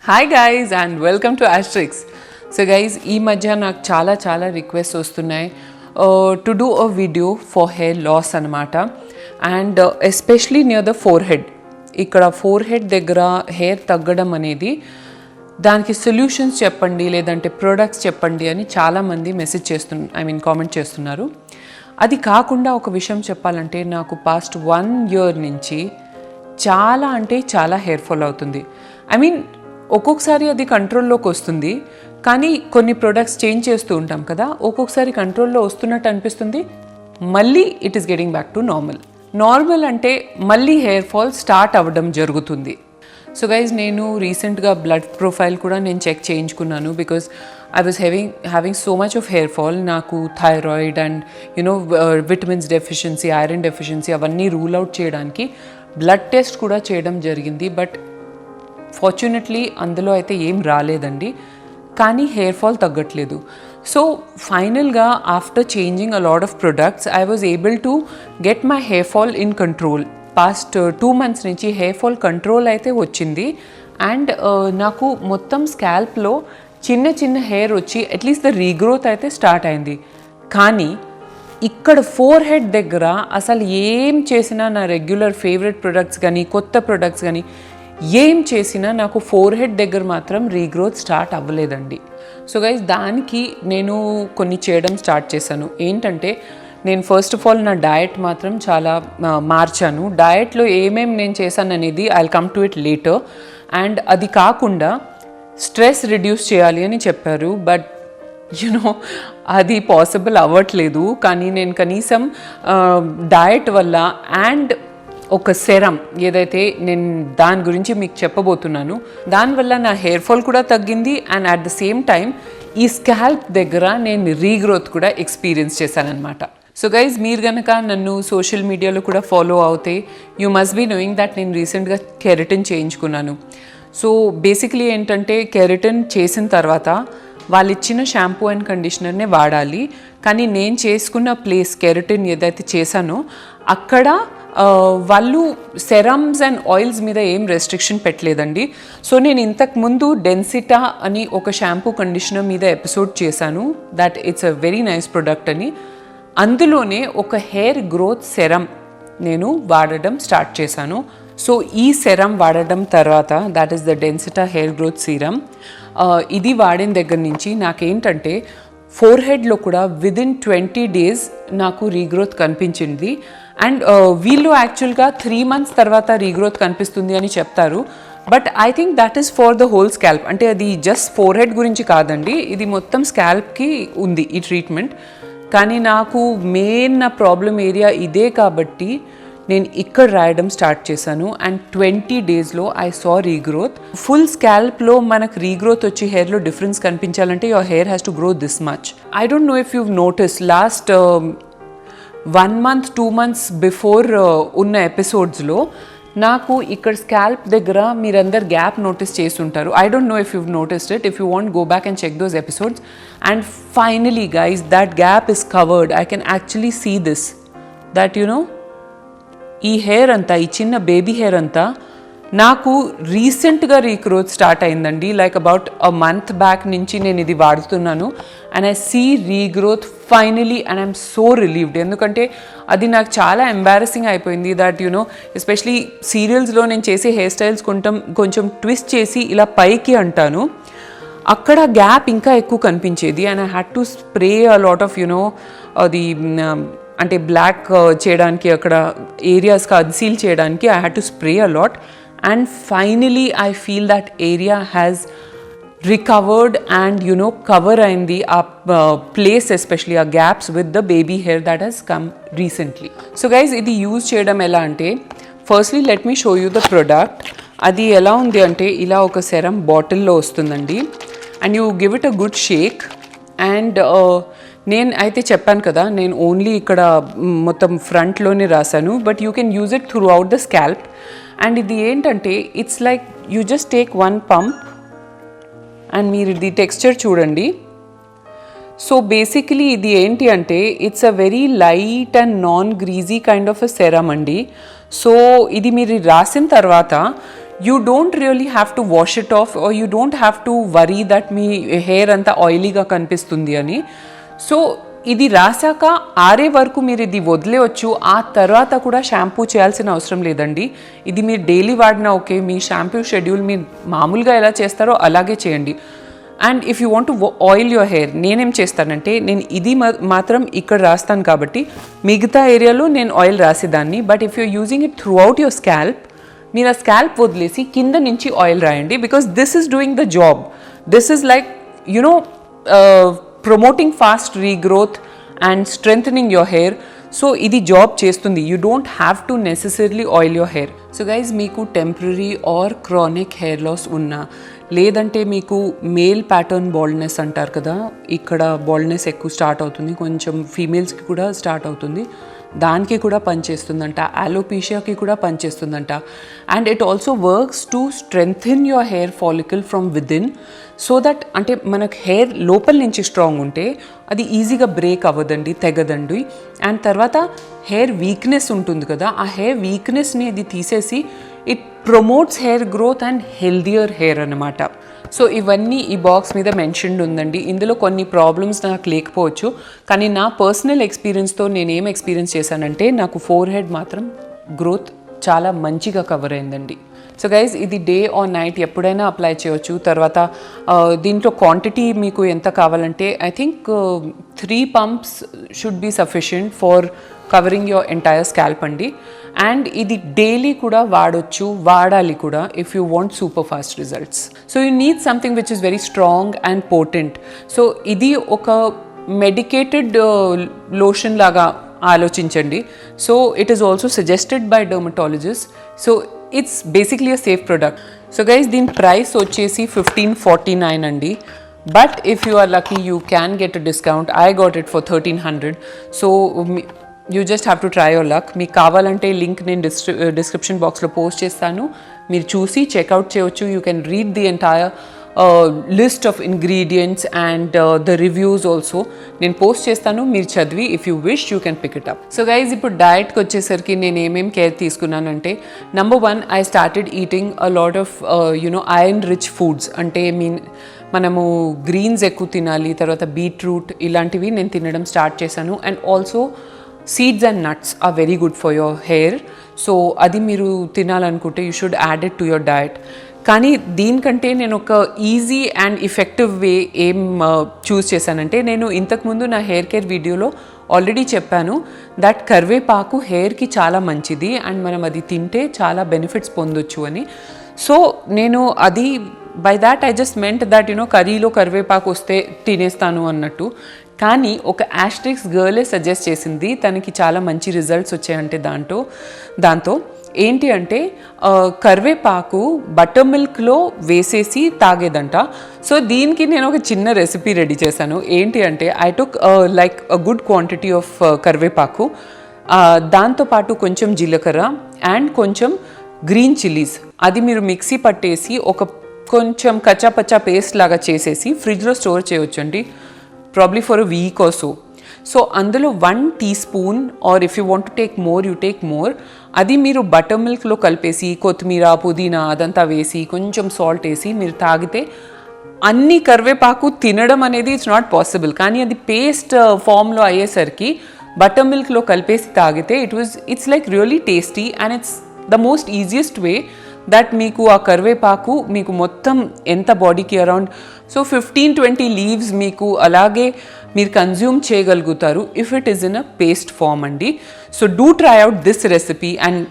Hi guys and welcome to Ashtrixx. So guys ఈ మధ్య నాకు చాలా రిక్వెస్ట్ వస్తున్నాయి to do a video for hair loss అనమాట. And especially near the forehead, ఇక్కడ forehead దగ్గర హెయిర్ తగ్గడం అనేది దానికి సొల్యూషన్స్ చెప్పండి లేదంటే ప్రొడక్ట్స్ చెప్పండి అని చాలామంది మెసేజ్ కామెంట్ చేస్తున్నారు. అది కాకుండా ఒక విషయం చెప్పాలంటే నాకు పాస్ట్ 1 year నుంచి చాలా హెయిర్ ఫాల్ అవుతుంది. ఒక్కొక్కసారి అది కంట్రోల్లోకి వస్తుంది, కానీ కొన్ని ప్రొడక్ట్స్ చేంజ్ చేస్తూ ఉంటాం కదా, ఒక్కొక్కసారి కంట్రోల్లో వస్తున్నట్టు అనిపిస్తుంది, మళ్ళీ it is getting back to normal అంటే మళ్ళీ హెయిర్ ఫాల్ స్టార్ట్ అవ్వడం జరుగుతుంది. సో గైజ్ నేను రీసెంట్గా బ్లడ్ ప్రొఫైల్ కూడా నేను చెక్ చేయించుకున్నాను. Because I was having so much of hair fall. నాకు thyroid and vitamins deficiency, iron deficiency అవన్నీ రూల్ అవుట్ చేయడానికి బ్లడ్ టెస్ట్ కూడా చేయడం జరిగింది. బట్ ఫార్చునేట్లీ అందులో అయితే ఏం రాలేదండి, కానీ హెయిర్ ఫాల్ తగ్గట్లేదు. సో ఫైనల్గా after changing a lot of products I was able to get my hair fall in control. Past 2 months నుంచి హెయిర్ ఫాల్ కంట్రోల్ అయితే వచ్చింది. అండ్ నాకు మొత్తం స్కాల్ప్లో చిన్న హెయిర్ వచ్చి అట్లీస్ట్ ద రీగ్రోత్ అయితే స్టార్ట్ అయింది. కానీ ఇక్కడ ఫోర్ హెడ్ దగ్గర అసలు ఏం చేసినా, నా రెగ్యులర్ ఫేవరెట్ ప్రొడక్ట్స్ కానీ కొత్త ప్రొడక్ట్స్ కానీ ఏం చేసినా నాకు ఫోర్ హెడ్ దగ్గర మాత్రం రీగ్రోత్ స్టార్ట్ అవ్వలేదండి. సో గైజ్ దానికి నేను కొన్ని చేయడం స్టార్ట్ చేశాను. ఏంటంటే నేను ఫస్ట్ ఆఫ్ ఆల్ నా డయట్ మాత్రం చాలా మార్చాను. డయట్లో ఏమేమి నేను చేశాను అనేది I will come to it later. And అది కాకుండా స్ట్రెస్ రిడ్యూస్ చేయాలి అని చెప్పారు. బట్ అది పాసిబుల్ అవ్వట్లేదు. కానీ నేను కనీసం డయట్ వల్ల అండ్ ఒక సెరమ్ ఏదైతే నేను దాని గురించి మీకు చెప్పబోతున్నాను, దానివల్ల నా హెయిర్ ఫాల్ కూడా తగ్గింది. And at the same time ఈ స్కాల్ప్ దగ్గర నేను రీగ్రోత్ కూడా ఎక్స్పీరియన్స్ చేశానమాట. సో గైజ్ మీరు కనుక నన్ను సోషల్ మీడియాలో కూడా ఫాలో అవుతే you must be knowing that నేను రీసెంట్గా కెరటిన్ చేయించుకున్నాను. సో బేసిక్లీ ఏంటంటే కెరటిన్ చేసిన తర్వాత వాళ్ళు ఇచ్చిన షాంపూ అండ్ కండిషనర్నే వాడాలి. కానీ నేను చేసుకున్న ప్లేస్ కెరటిన్ ఏదైతే చేశానో అక్కడ వాళ్ళు సెరమ్స్ అండ్ ఆయిల్స్ మీద ఏం రెస్ట్రిక్షన్ పెట్టలేదండి. సో నేను ఇంతకుముందు డెన్సిటా అని ఒక షాంపూ కండిషనర్ మీద ఎపిసోడ్ చేశాను, that it's a very nice product అని. అందులోనే ఒక హెయిర్ గ్రోత్ సెరమ్ నేను వాడడం స్టార్ట్ చేశాను. సో ఈ సెరమ్ వాడడం తర్వాత, that is the Densita hair growth serum, ఇది వాడిన దగ్గర నుంచి నాకేంటంటే ఫోర్ హెడ్లో కూడా విదిన్ 20 days నాకు రీగ్రోత్ కనిపించింది. అండ్ వీళ్ళు యాక్చువల్గా 3 months తర్వాత రీగ్రోత్ కనిపిస్తుంది అని చెప్తారు. But I think that is for the whole scalp. అంటే అది జస్ట్ ఫోర్ హెడ్ గురించి కాదండి, ఇది మొత్తం స్కాల్ప్కి ఉంది ఈ ట్రీట్మెంట్. కానీ నాకు మెయిన్ నా ప్రాబ్లం ఏరియా ఇదే కాబట్టి నేను ఇక్కడ రాయడం స్టార్ట్ చేశాను. అండ్ 20 daysలో ఐ సా రీగ్రోత్. ఫుల్ స్కాల్ప్లో మనకు రీగ్రోత్ వచ్చి హెయిర్లో డిఫరెన్స్ కనిపించాలంటే your hair has to grow this much. I don't know if you notice last 1 month 2 months before ఉన్న ఎపిసోడ్స్లో నాకు ఇక్కడ స్కాల్ప్ దగ్గర మీరందరు గ్యాప్ నోటీస్ చేస్తుంటారు. I don't know if you noticed it. If you want go back and check those episodes. And finally guys that gap is covered. I can actually see this, that ఈ hair అంతా, ఈ చిన్న baby hair అంతా నాకు రీసెంట్గా regrowth start అయిందండి. Like about a month back నుంచి నేను ఇది వాడుతున్నాను. And I see regrowth finally and I'm so relieved. ఎందుకంటే అది నాకు చాలా ఎంబారసింగ్ అయిపోయింది. దట్ ఎస్పెషలీ సీరియల్స్లో నేను చేసే హెయిర్ స్టైల్స్ కొంచెం ట్విస్ట్ చేసి ఇలా పైకి అంటాను, అక్కడ గ్యాప్ ఇంకా ఎక్కువ కనిపించేది. And I had to spray a lot of అది అంటే బ్లాక్ చేయడానికి, అక్కడ ఏరియాస్ కన్సీల్ చేయడానికి I had to spray a lot. And finally I feel that area has recovered and cover అయింది ఆ ప్లేస్, ఎస్పెషలీ ఆ gaps with the baby hair that has come recently. So guys ఇది use చేయడం ఎలా అంటే, firstly let me show you the product. అది ఎలా ఉంది అంటే ఇలా ఒక సెరమ్ బాటిల్లో వస్తుందండి. And you give it a good shake. అండ్ నేను అయితే చెప్పాను కదా, నేను ఓన్లీ ఇక్కడ మొత్తం ఫ్రంట్లోనే రాశాను, but you can use it through out the scalp. And ఇది ఏంటంటే it's like you just take 1 pump and మీరు ఇది టెక్స్చర్ చూడండి. సో బేసికలీ ఇది ఏంటి అంటే it's a very light and non greasy kind of a serum అండి. So ఇది మీరు రాసిన తర్వాత you don't really have to wash it off, or you don't have to worry that me hair అంతా ఆయిలీగా కనిపిస్తుంది అని. సో ఇది రాసాక ఆరే వరకు మీరు ఇది వదిలేయచ్చు. ఆ తర్వాత కూడా షాంపూ చేయాల్సిన అవసరం లేదండి. ఇది మీరు డైలీ వాడినా ఓకే, మీ షాంపూ షెడ్యూల్ మీరు మామూలుగా ఎలా చేస్తారో అలాగే చేయండి. And if you want to oil your hair, నేనేం చేస్తానంటే నేను ఇది మాత్రం ఇక్కడ రాస్తాను కాబట్టి మిగతా ఏరియాలో నేను ఆయిల్ రాసేదాన్ని. But if you're using it throughout your scalp, మీరు ఆ స్కాల్ప్ వదిలేసి కింద నుంచి ఆయిల్ రాయండి. Because this is doing the job. This is like you know promoting fast regrowth and strengthening your hair. So ఇది జాబ్ చేస్తుంది. You don't have to necessarily oil your hair. So guys, మీకు temporary or chronic hair loss ఉన్నా, లేదంటే మీకు male pattern baldness అంటారు కదా, ఇక్కడ baldness ఎక్కువ స్టార్ట్ అవుతుంది, కొంచెం ఫీమేల్స్కి కూడా స్టార్ట్ అవుతుంది, దానికి కూడా పనిచేస్తుందంట. అలోపీషియాకి కూడా పనిచేస్తుందంట. And it also works to strengthen your hair follicle from within, so that అంటే మనకు హెయిర్ లోపల నుంచి స్ట్రాంగ్ ఉంటే అది ఈజీగా బ్రేక్ అవ్వదండి, తెగదండి. అండ్ తర్వాత హెయిర్ వీక్నెస్ ఉంటుంది కదా, ఆ హెయిర్ వీక్నెస్ని ఇది తీసేసి it promotes hair growth and healthier hair అనమాట. సో ఇవన్నీ ఈ బాక్స్ మీద మెన్షన్డ్ ఉందండి. ఇందులో కొన్ని ప్రాబ్లమ్స్ నాకు లేకపోవచ్చు, కానీ నా పర్సనల్ ఎక్స్పీరియన్స్తో నేను ఏం ఎక్స్పీరియన్స్ చేశానంటే నాకు ఫోర్ హెడ్ మాత్రం గ్రోత్ చాలా మంచిగా కవర్ అయిందండి. సో గైజ్, ఇది డే ఆర్ నైట్ ఎప్పుడైనా అప్లై చేయొచ్చు. తర్వాత దీంట్లో క్వాంటిటీ మీకు ఎంత కావాలంటే I think 3 pumps should be sufficient for covering your entire scalp అండి. అండ్ ఇది డైలీ కూడా వాడాలి కూడా if you want super fast results. So you need something which is very strong and potent. So ఇది ఒక మెడికేటెడ్ లోషన్ లాగా ఆలోచించండి. So it is also suggested by dermatologist. So it's basically a safe product. So guys, దీని price వచ్చేసి 1549 అండి. But if you are lucky you can get a discount. I got it for 1300. So you just have to try your luck. మీకు కావాలంటే link నేను description బాక్స్లో post చేస్తాను, మీరు చూసి చెక్అవుట్ చేయవచ్చు. You can read the entire list of ingredients and the reviews also నేను post చేస్తాను, మీరు చదివి if you wish you can pick it up. So guys, ఇప్పుడు డయట్కి వచ్చేసరికి నేను ఏమేమి కేర్ తీసుకున్నానంటే, number 1, I started eating a lot of iron rich foods. అంటే మనము గ్రీన్స్ ఎక్కువ తినాలి, తర్వాత బీట్రూట్ ఇలాంటివి నేను తినడం స్టార్ట్ చేశాను. And also seeds and nuts are very good for your hair. So అది మీరు తినాలనుకుంటే you should add it to your diet. కానీ దీనికంటే నేను ఒక ఈజీ అండ్ ఎఫెక్టివ్ వే ఏం చూస్ చేశానంటే, నేను ఇంతకుముందు నా హెయిర్ కేర్ వీడియోలో ఆల్రెడీ చెప్పాను దట్ కరివేపాకు హెయిర్కి చాలా మంచిది అండ్ మనం అది తింటే చాలా బెనిఫిట్స్ పొందొచ్చు అని. సో నేను అది by that I just meant that కర్రీలో కరివేపాకు వస్తే తినేస్తాను అన్నట్టు. కానీ ఒక యాస్ట్రిక్స్ గర్లే సజెస్ట్ చేసింది, తనకి చాలా మంచి రిజల్ట్స్ వచ్చాయంటే దాంతో ఏంటి అంటే కరివేపాకు బటర్ మిల్క్లో వేసేసి తాగేదంట. సో దీనికి నేను ఒక చిన్న రెసిపీ రెడీ చేశాను. ఏంటి అంటే I took like a good quantity of కరివేపాకు, దాంతోపాటు కొంచెం జీలకర్ర అండ్ కొంచెం గ్రీన్ చిల్లీస్, అది మీరు మిక్సీ పట్టేసి ఒక కొంచెం కచ్చాపచ్చా పేస్ట్ లాగా చేసేసి ఫ్రిడ్జ్లో స్టోర్ చేయొచ్చు అండి, probably for a week or so. So అందులో 1 teaspoon or if you want to take more you take more, అది మీరు బటర్ మిల్క్లో కలిపేసి కొత్తిమీర పుదీనా అదంతా వేసి కొంచెం సాల్ట్ వేసి మీరు తాగితే, అన్ని కరివేపాకు తినడం అనేది ఇట్స్ నాట్ పాసిబుల్, కానీ అది పేస్ట్ ఫామ్లో అయ్యేసరికి బటర్ మిల్క్లో కలిపేసి తాగితే it's like really tasty and it's the most easiest way that మీకు ఆ కరివేపాకు మీకు మొత్తం ఎంత బాడీకి అరౌండ్ 15-20 లీవ్స్ మీకు అలాగే మీరు కన్జ్యూమ్ చేయగలుగుతారు if it is in a paste form అండి. So do try out this recipe and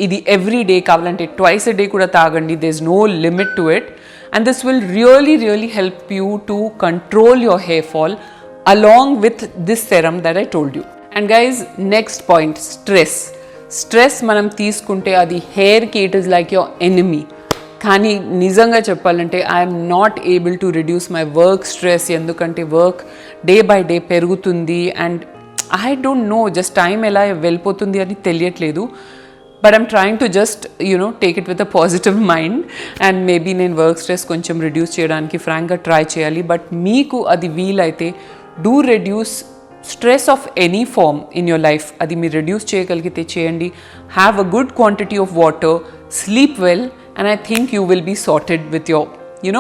ఇది ఎవ్రీ డే కావాలంటే ట్వైస్ ఎ డే కూడా తాగండి, there is no limit to it and this will really help you to control your hair fall along with this serum that I told you. And guys, next point, stress మనం తీసుకుంటే అది హెయిర్కి it is like your enemy. కానీ నిజంగా చెప్పాలంటే I'm not able to reduce my work stress, ఎందుకంటే work day by day పెరుగుతుంది and I don't know just time ఎలా వెళ్ళిపోతుంది అని తెలియట్లేదు. But I'm trying to just take it with a positive mind and maybe నేను work stress కొంచెం reduce చేయడానికి ఫ్రాంక్గా ట్రై చేయాలి. బట్ మీకు అది వీలైతే do reduce stress of any form in your life, అది మీరు రెడ్యూస్ చేయగలిగితే చేయండి. Have a good quantity of water, sleep well and I think you will be sorted with your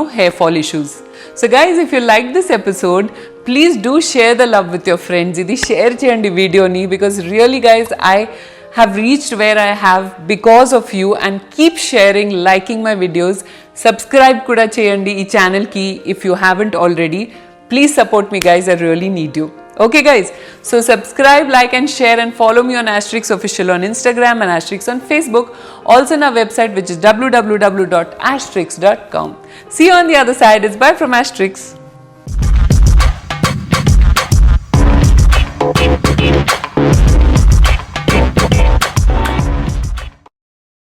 hair fall issues. So guys, if you liked this episode, please do share the love with your friends. Idi share cheyandi video ni, because really guys, I have reached where I have because of you, and keep sharing, liking my videos. Subscribe kuda cheyandi ee channel ki if you haven't already. Please support me guys, I really need you. Okay guys, so subscribe, like and share, and follow me on Ashtrixx official on Instagram and Ashtrixx on Facebook. Also on our website, which is www.ashtrixx.com. See you on the other side. It's bye from Ashtrixx.